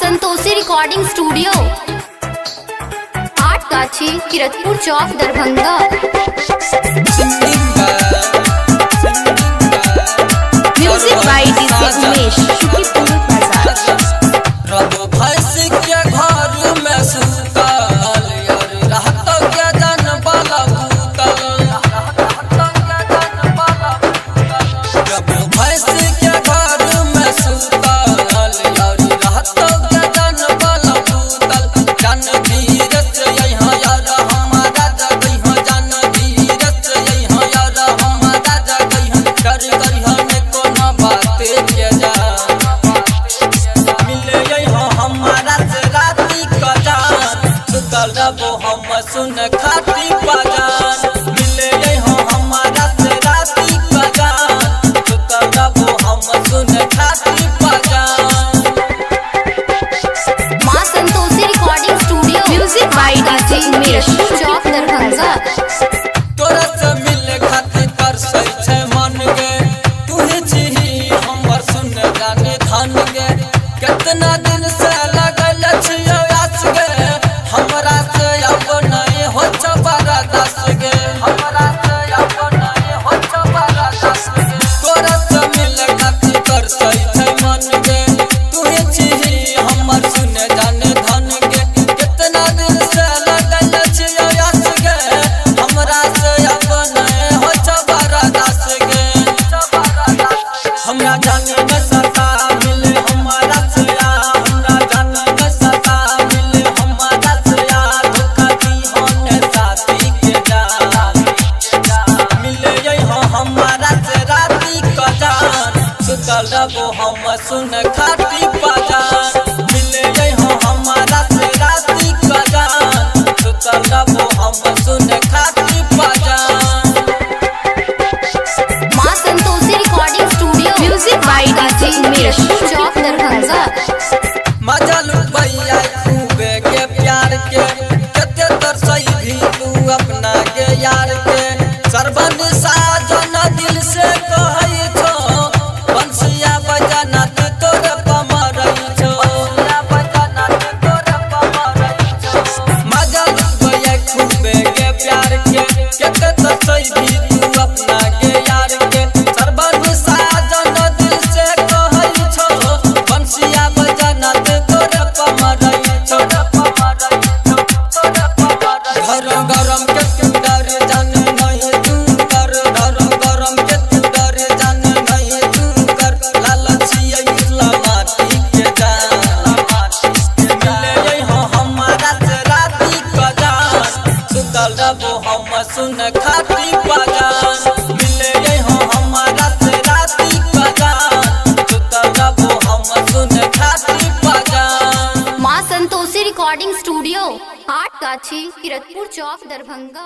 Santoshi recording studio, Athgachhi, Kiratpur Chowk, Darbhanga. Music by DJ Umesh, Shukipur Bazar. हम सुन खाती बाजार मिले हो हमारा से राती बाजार, हम सुन खाती बाजार। Maa Santoshi recording studio, music by DJ Umesh, Chowk, Darbhanga. तोरा से मिले खातिर कर सही छे मन गे, तू ही छी हमर सुन जाने धन गे। कितना दिन से लगल छियो आस गे, हमरा से अब नहीं हो चबारा दस गे, हमरा से अब नहीं हो चबारा दस गे। तोरा से मिले खातिर कर सही छे मन गे, तू ही छी हमर सुन जाने धन गे। कितना दिन से लगल छियो आस गे, हमरा से अब नहीं हो चबारा दस गे। हमरा जाने में सता मिले हमारा से, हमरा जाने में सता मिले हमारा से। धोखा दी होने साथी के जान मिले हो हमारा से राती का जान, सुतल रहो हम सुन खाती बाजार। मिले हो हमारा से राती का जान, सुतल रहो हम सुन खाती बाजार। Maa Santoshi recording studio, music by DJ Umesh, Chowk, Darbhanga. मजा लुटैया खूबे के प्यार के, कते तरसई भी तू अपना के यार के। सरबन साजन दिल से कहई छो, बंसिया बजाना तू तोरे पमरई छो, बंसिया बजाना तू तोरे पमरई छो। मजा लुटैया खूबे के प्यार के, कते तरसई भी तू अपना के यार के। सरबन साजन दिल से कहई छो, बंसिया बजाना तू तोरे पमरई छो, पमरई छो, तोरे पमरई। घर गरम के तू डर जाने नहीं तू कर, घर गरम के तू डर जाने नहीं तू कर। लालचिया इस्ला माटी के जान, मिले हो हमारा से राती का जान, सुतल रहो हम सुन खाती बाजार। मिले हो हमारा से राती का जान, सुतल रहो हम सुन खाती बाजार। Maa Santoshi recording studio, Athgachhi, Kiratpur Chowk, Darbhanga.